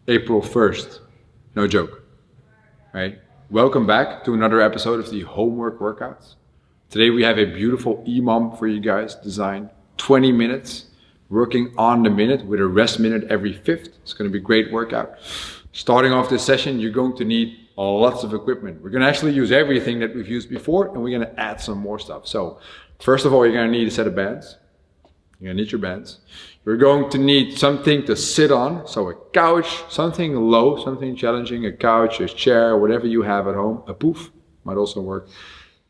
April 1st. No joke, right? Welcome back to another episode of the homework workouts. Today we have a beautiful EMOM for you guys designed. 20 minutes, working on the minute with a rest minute every 5th. It's going to be a great workout. Starting off this session, you're going to need lots of equipment. We're going to actually use everything that we've used before, and we're going to add some more stuff. So first of all, you're going to need a set of bands. You're going to need your bands. You're going to need something to sit on. So a couch, something low, something challenging, a couch, a chair, whatever you have at home. A poof might also work.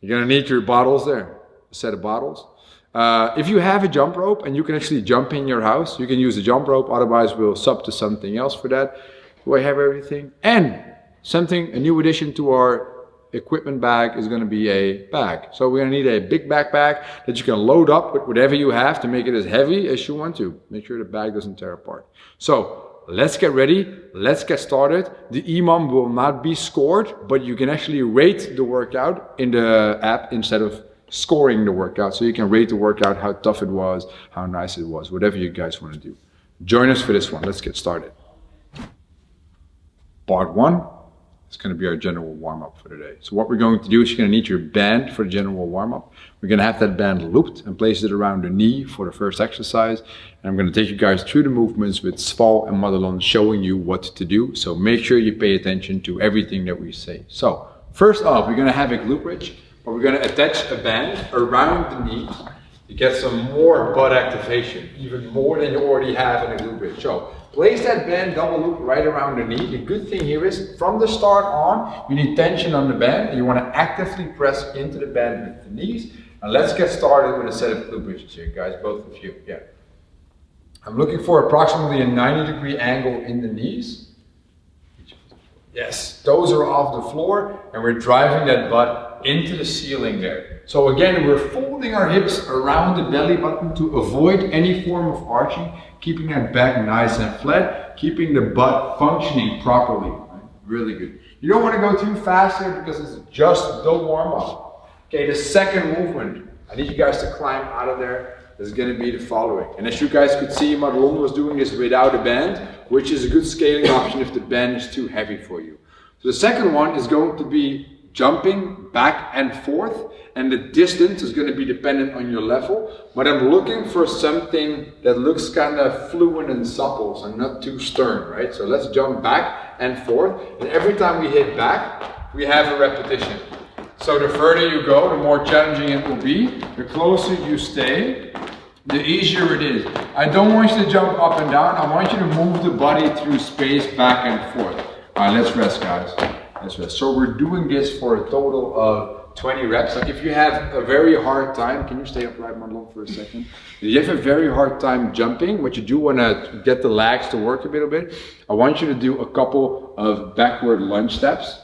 You're going to need your bottles there, a set of bottles. If you have a jump rope and you can actually jump in your house, you can use a jump rope. Otherwise, we'll sub to something else for that. Do I have everything? And a new addition to our equipment bag is going to be a bag. So we're going to need a big backpack that you can load up with whatever you have to make it as heavy as you want to. Make sure the bag doesn't tear apart. So let's get ready. Let's get started. The EMOM will not be scored, but you can actually rate the workout in the app instead of scoring the workout. So you can rate the workout, how tough it was, how nice it was, whatever you guys want to do. Join us for this one. Let's get started. Part 1. It's going to be our general warm-up for today. So what we're going to do is you're going to need your band for the general warm-up. We're going to have that band looped and place it around the knee for the first exercise. And I'm going to take you guys through the movements with Sval and Madelon showing you what to do. So make sure you pay attention to everything that we say. So first off, we're going to have a glute bridge, but we're going to attach a band around the knee to get some more butt activation, even more than you already have in a glute bridge. So place that band double loop right around the knee. The good thing here is from the start on, you need tension on the band and you want to actively press into the band with the knees. And let's get started with a set of glute bridges here, guys, both of you. Yeah. I'm looking for approximately a 90-degree angle in the knees. Yes, toes are off the floor and we're driving that butt into the ceiling there. So again, we're folding our hips around the belly button to avoid any form of arching, keeping that back nice and flat, keeping the butt functioning properly. Right? Really good. You don't want to go too fast here because it's just the warm-up. Okay, the second movement, I need you guys to climb out of there. Is going to be the following. And as you guys could see, Madelon was doing this without a band, which is a good scaling option if the band is too heavy for you. So the second one is going to be jumping back and forth, and the distance is going to be dependent on your level, but I'm looking for something that looks kind of fluid and supple, so not too stern, right? So let's jump back and forth, and every time we hit back, we have a repetition. So the further you go, the more challenging it will be. The closer you stay, the easier it is. I don't want you to jump up and down, I want you to move the body through space back and forth. All right, let's rest, guys. Let's rest. So we're doing this for a total of 20 reps. So if you have a very hard time, can you stay upright, Madelon, for a second? If you have a very hard time jumping, but you do want to get the legs to work a little bit, I want you to do a couple of backward lunge steps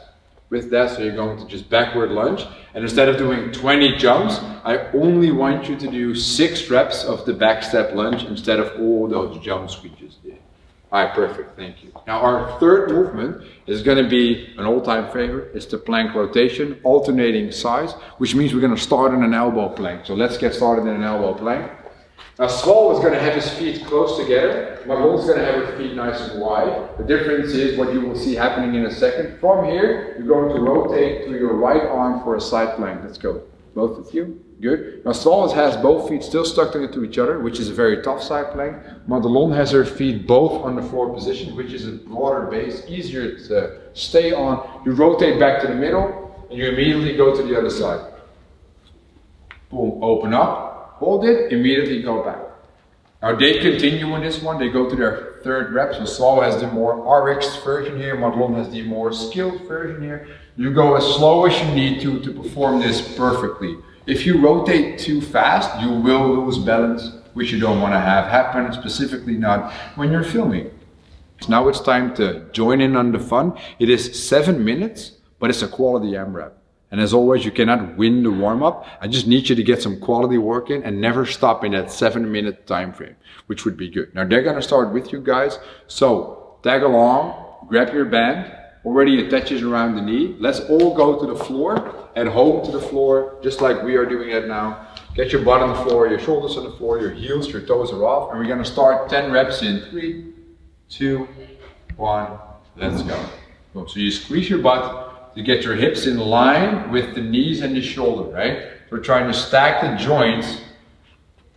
with that. So you're going to just backward lunge. And instead of doing 20 jumps, I only want you to do 6 reps of the back step lunge instead of all those jumps we just did. All right, perfect, thank you. Now our third movement is going to be an all-time favorite. It's the plank rotation, alternating sides, which means we're going to start in an elbow plank. So let's get started in an elbow plank. Now Sval is going to have his feet close together. Madelon's going to have her feet nice and wide. The difference is what you will see happening in a second. From here, you're going to rotate to your right arm for a side plank. Let's go. Both of you. Good. Now Sval has both feet still stuck into each other, which is a very tough side plank. Madelon has her feet both on the floor position, which is a broader base, easier to stay on. You rotate back to the middle, and you immediately go to the other side. Boom, open up, hold it, immediately go back. Now they continue in this one, they go to their third rep. So Sval has the more RX version here, Madelon has the more skilled version here. You go as slow as you need to perform this perfectly. If you rotate too fast, you will lose balance, which you don't want to have happen, specifically not when you're filming. So now it's time to join in on the fun. It is 7 minutes, but it's a quality AMRAP. And as always, you cannot win the warm-up. I just need you to get some quality work in and never stop in that 7-minute time frame, which would be good. Now they're going to start with you guys. So tag along, grab your band, already attaches around the knee. Let's all go to the floor and home to the floor, just like we are doing it now. Get your butt on the floor, your shoulders on the floor, your heels, your toes are off. And we're going to start 10 reps in 3, 2, 1, let's go. Boom. So you squeeze your butt to get your hips in line with the knees and the shoulder, right? We're trying to stack the joints,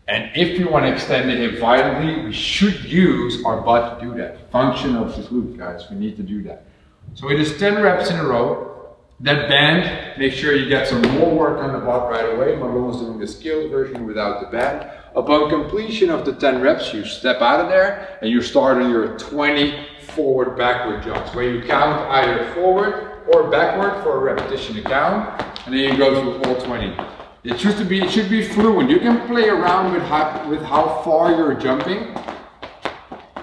and if you want to extend the hip violently, we should use our butt to do that. Function of the glute, guys, we need to do that. So it is 10 reps in a row. That band, make sure you get some more work on the butt right away. Marlon is doing the scaled version without the band. Upon completion of the 10 reps, you step out of there and you start on your 20 forward backward jumps, where you count either forward or backward for a repetition to count, and then you go through all 20. It should be fluent. You can play around with how far you're jumping.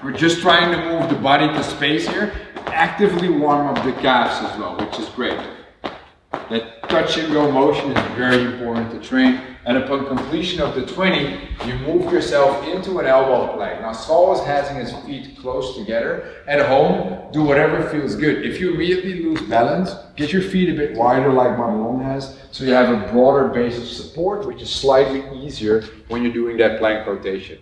We're just trying to move the body to space here. Actively warm up the calves as well, which is great. That touch and go motion is very important to train. And upon completion of the 20, you move yourself into an elbow plank. Now Saul is having his feet close together. At home, do whatever feels good. If you immediately lose balance, get your feet a bit wider like Marlon has, so you have a broader base of support, which is slightly easier when you're doing that plank rotation.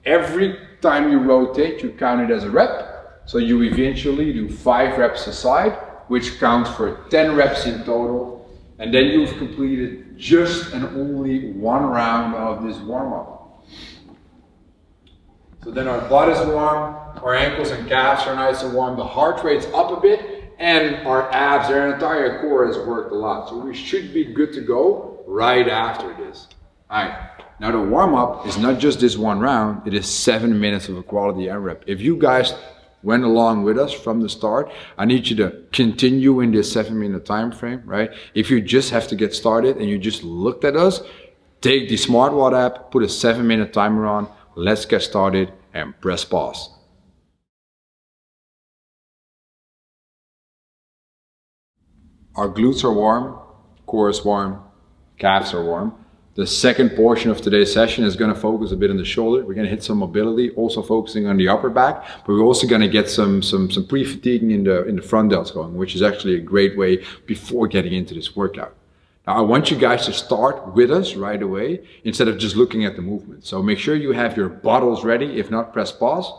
Every time you rotate, you count it as a rep. So you eventually do 5 reps a side, which counts for 10 reps in total. And then you've completed just and only 1 round of this warm-up. So then our butt is warm, our ankles and calves are nice and warm, the heart rate's up a bit, and our abs, our entire core has worked a lot. So we should be good to go right after this. All right, now the warm-up is not just this 1 round, it is 7 minutes of a quality AMRAP. If you guys went along with us from the start, I need you to continue in this 7-minute time frame, right? If you just have to get started and you just looked at us, take the SmartWatt app, put a 7-minute timer on, let's get started and press pause. Our glutes are warm, core is warm, calves are warm. The second portion of today's session is going to focus a bit on the shoulder. We're going to hit some mobility, also focusing on the upper back, but we're also going to get some pre-fatiguing in the front delts going, which is actually a great way before getting into this workout. Now I want you guys to start with us right away instead of just looking at the movement. So make sure you have your bottles ready. If not, press pause.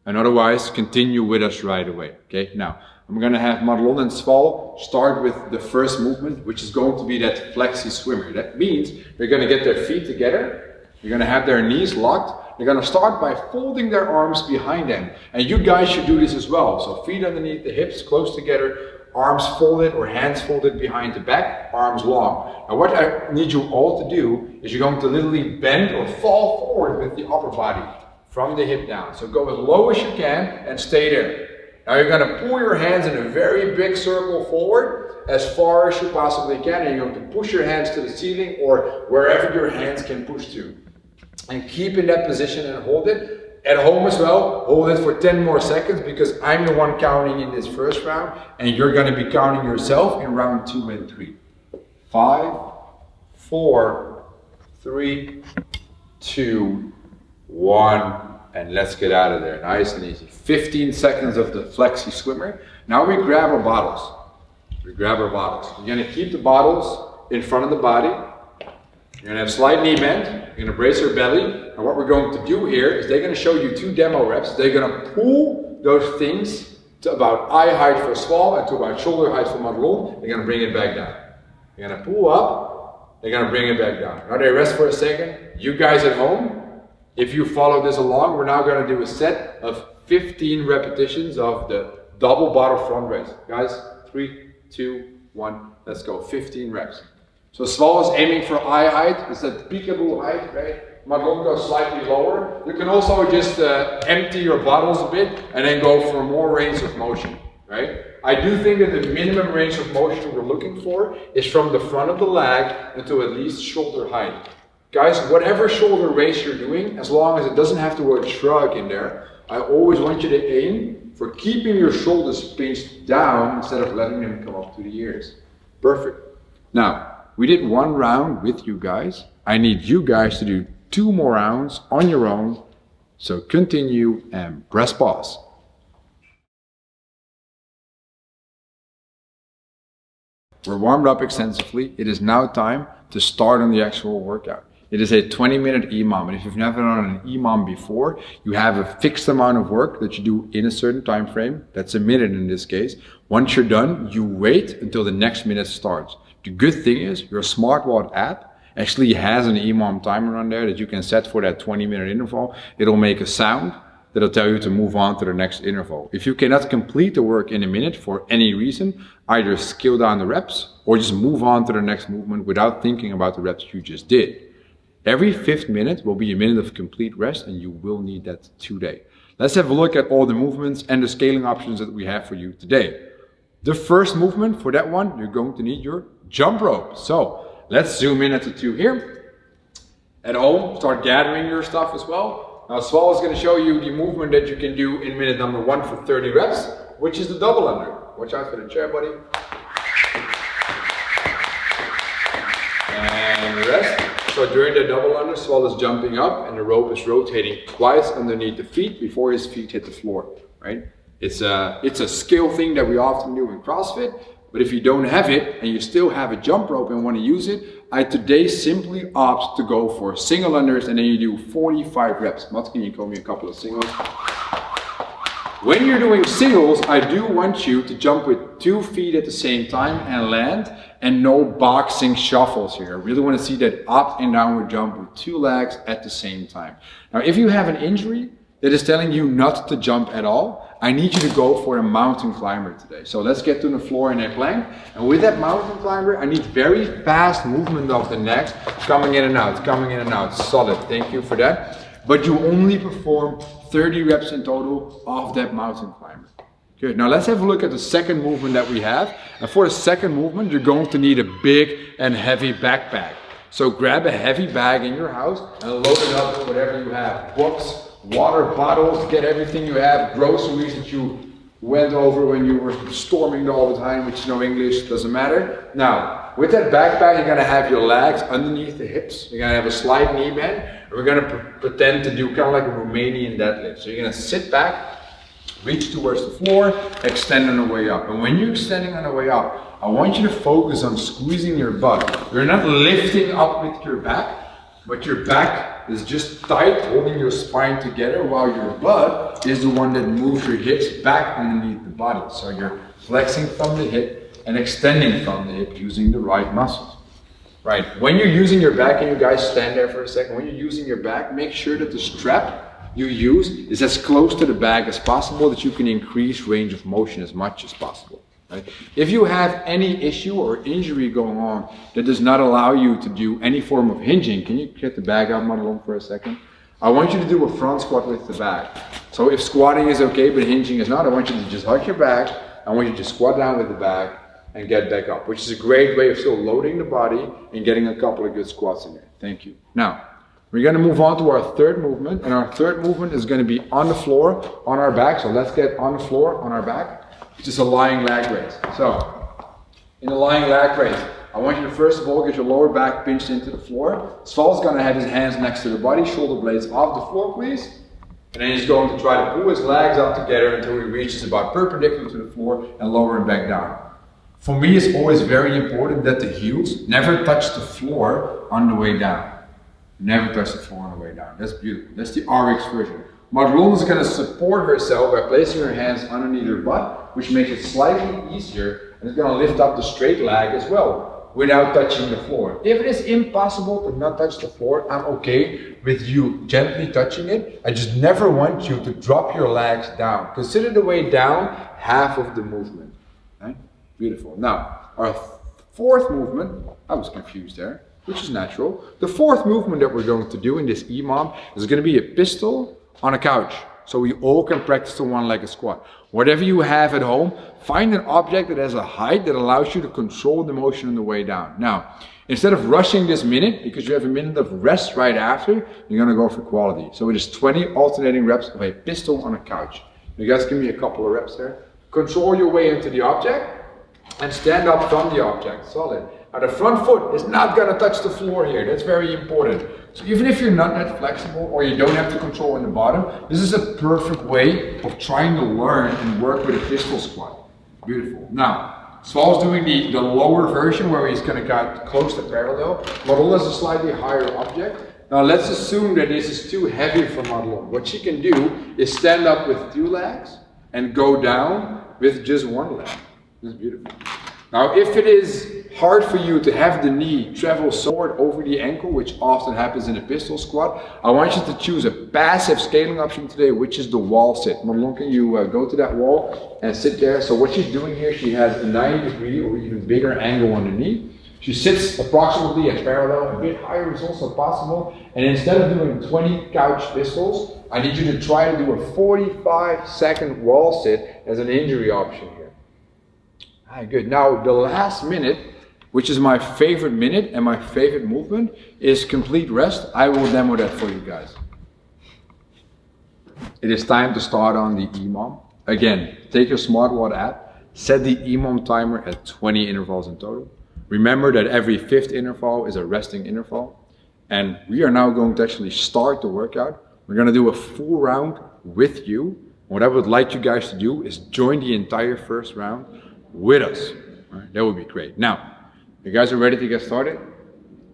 And otherwise, continue with us right away. Okay, now I'm going to have Marlon and Sval start with the first movement, which is going to be that Flexi swimmer. That means they're going to get their feet together, they're going to have their knees locked, they're going to start by folding their arms behind them. And you guys should do this as well. So feet underneath the hips, close together, arms folded or hands folded behind the back, arms long. Now what I need you all to do is you're going to literally bend or fall forward with the upper body from the hip down. So go as low as you can and stay there. Now you're going to pull your hands in a very big circle forward as far as you possibly can, and you're going to push your hands to the ceiling or wherever your hands can push to. And keep in that position and hold it. At home as well, hold it for 10 more seconds because I'm the one counting in this first round and you're going to be counting yourself in round 2 and 3. 5, 4, 3, 2, 1. And let's get out of there, nice and easy. 15 seconds of the Flexi swimmer. Now we grab our bottles. We're gonna keep the bottles in front of the body. You're gonna have slight knee bend. You're gonna brace your belly. And what we're going to do here is they're gonna show you 2 demo reps. They're gonna pull those things to about eye height for Sval and to about shoulder height for Marlon. They're gonna bring it back down. They're gonna pull up. They're gonna bring it back down. Now they rest for a second. You guys at home, if you follow this along, we're now going to do a set of 15 repetitions of the double bottle front raise. Guys, 3, 2, 1, let's go. 15 reps. So Sval is aiming for eye height. It's that peekaboo height, right? Marlon goes slightly lower. You can also just empty your bottles a bit and then go for more range of motion, right? I do think that the minimum range of motion we're looking for is from the front of the leg until at least shoulder height. Guys, whatever shoulder raise you're doing, as long as it doesn't have the word shrug in there, I always want you to aim for keeping your shoulders pinched down instead of letting them come up to the ears. Perfect. Now, we did 1 round with you guys. I need you guys to do 2 more rounds on your own. So continue and press pause. We're warmed up extensively. It is now time to start on the actual workout. It is a 20-minute EMOM, and if you've never done an EMOM before, you have a fixed amount of work that you do in a certain time frame. That's a minute in this case. Once you're done, you wait until the next minute starts. The good thing is your smartwatch app actually has an EMOM timer on there that you can set for that 20-minute interval. It'll make a sound that'll tell you to move on to the next interval. If you cannot complete the work in a minute for any reason, either scale down the reps or just move on to the next movement without thinking about the reps you just did. Every 5th minute will be a minute of complete rest, and you will need that today. Let's have a look at all the movements and the scaling options that we have for you today. The first movement, for that one, you're going to need your jump rope. So let's zoom in at the 2 here. At home, start gathering your stuff as well. Now Sval is going to show you the movement that you can do in minute number 1 for 30 reps, which is the double under. Watch out for the chair, buddy. And rest. So during the double under, Sval is jumping up and the rope is rotating twice underneath the feet before his feet hit the floor, right? It's a skill thing that we often do in CrossFit, but if you don't have it and you still have a jump rope and want to use it, I today simply opt to go for single unders, and then you do 45 reps. Mats, can you call me a couple of singles? When you're doing singles, I do want you to jump with 2 feet at the same time and land, and no boxing shuffles here. I really want to see that up and downward jump with 2 legs at the same time. Now, if you have an injury that is telling you not to jump at all, I need you to go for a mountain climber today. So let's get to the floor in a plank. And with that mountain climber, I need very fast movement of the neck, coming in and out, coming in and out. Solid, thank you for that. But you only perform 30 reps in total of that mountain climber. Good, now let's have a look at the second movement that we have. And for the second movement, you're going to need a big and heavy backpack. So grab a heavy bag in your house and load it up with whatever you have. Books, water bottles, get everything you have, groceries that you went over when you were storming all the time, which is no English, doesn't matter. Now, with that backpack, you're gonna have your legs underneath the hips. You're gonna have a slight knee bend. And we're gonna pretend to do kind of like a Romanian deadlift. So you're gonna sit back, reach towards the floor, extend on the way up. And when you're extending on the way up, I want you to focus on squeezing your butt. You're not lifting up with your back, but your back is just tight, holding your spine together, while your butt is the one that moves your hips back underneath the body. So you're flexing from the hip and extending from the hip using the right muscles. Right, when you're using your back, and you guys stand there for a second, when you're using your back, make sure that the strap you use is as close to the bag as possible, that you can increase range of motion as much as possible. Right? If you have any issue or injury going on that does not allow you to do any form of hinging, can you get the bag out, Madelon, for a second? I want you to do a front squat with the bag. So if squatting is okay but hinging is not, I want you to just hug your back. I want you to squat down with the bag and get back up, which is a great way of still loading the body and getting a couple of good squats in there. Thank you. Now, we're going to move on to our third movement, and our third movement is going to be on the floor, on our back. So let's get on the floor, on our back, which is a lying leg raise. So, in a lying leg raise, I want you to first of all get your lower back pinched into the floor. Sval's going to have his hands next to the body, shoulder blades off the floor, please. And then he's going to try to pull his legs up together until he reaches about perpendicular to the floor and lower him back down. For me, it's always very important that the heels never touch the floor on the way down. Never touch the floor on the way down. That's beautiful. That's the RX version. Madelon is going to support herself by placing her hands underneath her butt, which makes it slightly easier, and it's going to lift up the straight leg as well, without touching the floor. If it is impossible to not touch the floor, I'm okay with you gently touching it. I just never want you to drop your legs down. Consider the way down half of the movement. Right? Beautiful. Now, our fourth movement, I was confused there, which is natural. The fourth movement that we're going to do in this EMOM is going to be a pistol on a couch. So we all can practice the one-legged squat. Whatever you have at home, find an object that has a height that allows you to control the motion on the way down. Now, instead of rushing this minute, because you have a minute of rest right after, you're going to go for quality. So it is 20 alternating reps of a pistol on a couch. You guys give me a couple of reps there. Control your way into the object and stand up from the object. Solid. Now the front foot is not going to touch the floor here. That's very important. So even if you're not that flexible or you don't have the control in the bottom, this is a perfect way of trying to learn and work with a pistol squat. Beautiful. Now, Saul's doing the lower version where he's going to get close to parallel. Madelon is a slightly higher object. Now let's assume that this is too heavy for Madelon. What she can do is stand up with 2 legs and go down with just 1 leg. This is beautiful. Now if it is hard for you to have the knee travel forward over the ankle, which often happens in a pistol squat, I want you to choose a passive scaling option today, which is the wall sit. Madelon, can you go to that wall and sit there? So what she's doing here, she has a 90-degree or even bigger angle on the knee. She sits approximately at parallel, a bit higher is also possible. And instead of doing 20 couch pistols, I need you to try to do a 45-second wall sit as an injury option here. Alright, good. Now the last minute, which is my favorite minute and my favorite movement, is complete rest. I will demo that for you guys. It is time to start on the EMOM. Again, take your smartwatch app, set the EMOM timer at 20 intervals in total. Remember that every 5th interval is a resting interval. And we are now going to actually start the workout. We're going to do a full round with you. What I would like you guys to do is join the entire first round with us. All right, that would be great. Now, you guys are ready to get started?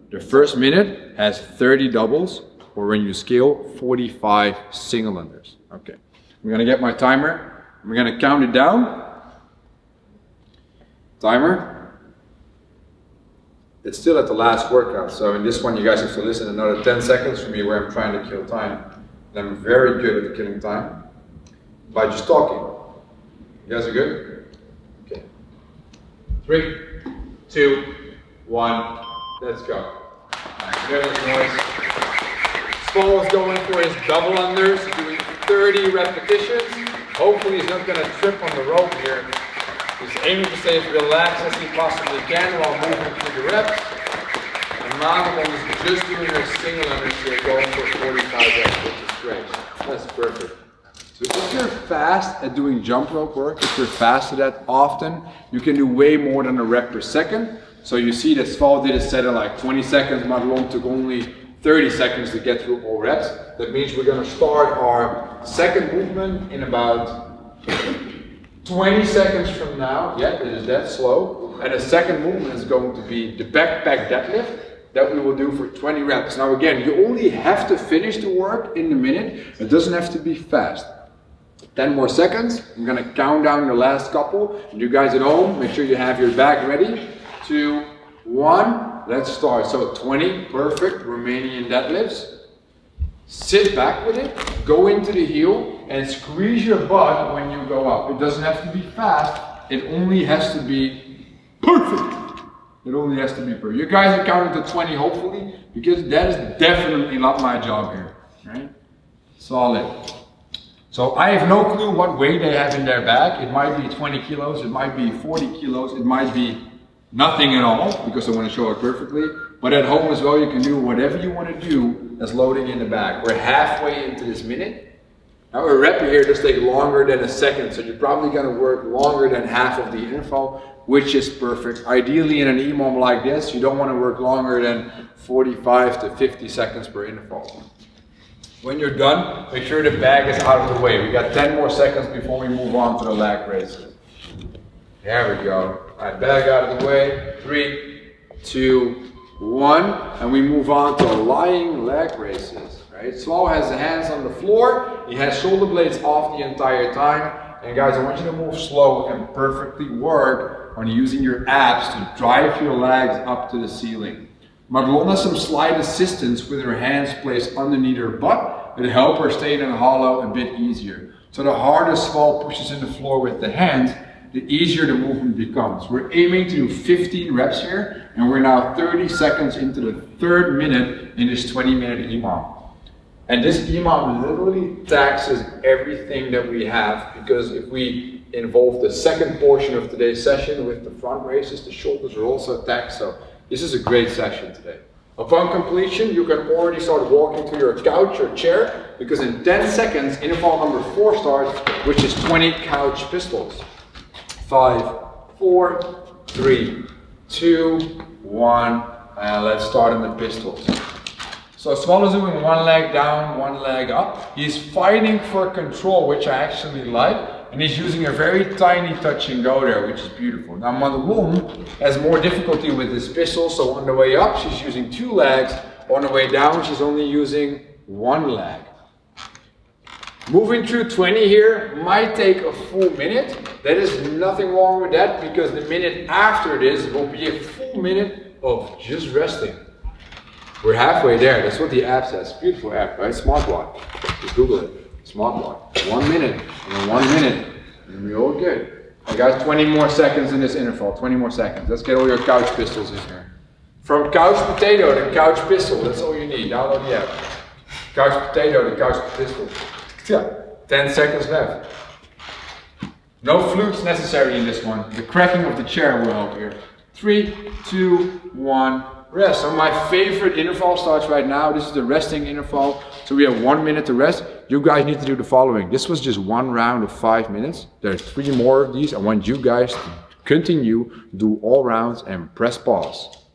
The first minute has 30 doubles, or when you scale, 45 single unders. Okay, I'm gonna get my timer. I'm gonna count it down. Timer. It's still at the last workout, so in this one you guys have to listen another 10 seconds for me where I'm trying to kill time. And I'm very good at killing time by just talking. You guys are good? Okay. 3, 2, 1, let's go. There's noise. Saul is going for his double unders, doing 30 repetitions. Hopefully he's not going to trip on the rope here. He's aiming to stay as relaxed as he possibly can while moving through the reps. And Madelon is just doing her single unders here, going for 45 reps, which is great. That's perfect. So if you're fast at doing jump rope work, if you're fast at that often, you can do way more than a rep per second. So you see that Saul did a set in like 20 seconds, Madelon took only 30 seconds to get through all reps. That means we're going to start our second movement in about 20 seconds from now. Yeah, it is that slow. And the second movement is going to be the backpack deadlift that we will do for 20 reps. Now again, you only have to finish the work in the minute. It doesn't have to be fast. 10 more seconds. I'm going to count down the last couple. You guys at home, make sure you have your bag ready. 2, 1, let's start. So 20, perfect, Romanian deadlifts. Sit back with it, go into the heel and squeeze your butt when you go up. It doesn't have to be fast, it only has to be perfect. It only has to be perfect. You guys are counting to 20 hopefully, because that is definitely not my job here, right? Solid. So I have no clue what weight they have in their bag. It might be 20 kilos, it might be 40 kilos, it might be nothing at all, because I want to show it perfectly. But at home as well, you can do whatever you want to do as loading in the bag. We're halfway into this minute. Now a rep here does take longer than a second, so you're probably going to work longer than half of the interval, which is perfect. Ideally in an EMOM like this, you don't want to work longer than 45 to 50 seconds per interval. When you're done, make sure the bag is out of the way. We got 10 more seconds before we move on to the leg raises. There we go. All right, bag out of the way. 3, 2, 1, and we move on to lying leg raises. Right? Saul has the hands on the floor. He has shoulder blades off the entire time. And guys, I want you to move slow and perfectly work on using your abs to drive your legs up to the ceiling. Madelon has some slight assistance with her hands placed underneath her butt. It'll help her stay in hollow a bit easier. So the harder Saul pushes in the floor with the hands, the easier the movement becomes. We're aiming to do 15 reps here, and we're now 30 seconds into the 3rd minute in this 20-minute EMOM. And this EMOM literally taxes everything that we have, because if we involve the second portion of today's session with the front raises, the shoulders are also taxed. So this is a great session today. Upon completion, you can already start walking to your couch or chair, because in 10 seconds, interval number 4 starts, which is 20 couch pistols. 5, 4, 3, 2, 1, and let's start on the pistols. So Saul is doing one leg down, one leg up. He's fighting for control, which I actually like. and he's using a very tiny touch and go there, which is beautiful. Now Mother Womb has more difficulty with this pistol, so on the way up she's using 2 legs, on the way down she's only using 1 leg. Moving through 20 here might take a full minute. There is nothing wrong with that, because the minute after this will be a full minute of just resting. We're halfway there. That's what the app says. Beautiful app, right? Smartwatch. Just Google it. Smartwatch. 1 minute. And then 1 minute. And we're all good. I got 20 more seconds in this interval. 20 more seconds. Let's get all your couch pistols in here. From couch potato to couch pistol. That's all you need. Download the app. Couch potato to couch pistol. Yeah. 10 seconds left. No flutes necessary in this one. The cracking of the chair will help here. 3, 2, 1. Rest. So my favorite interval starts right now. This is the resting interval. So we have 1 minute to rest. You guys need to do the following. This was just 1 round of 5 minutes. There are 3 more of these. I want you guys to continue, do all rounds and press pause.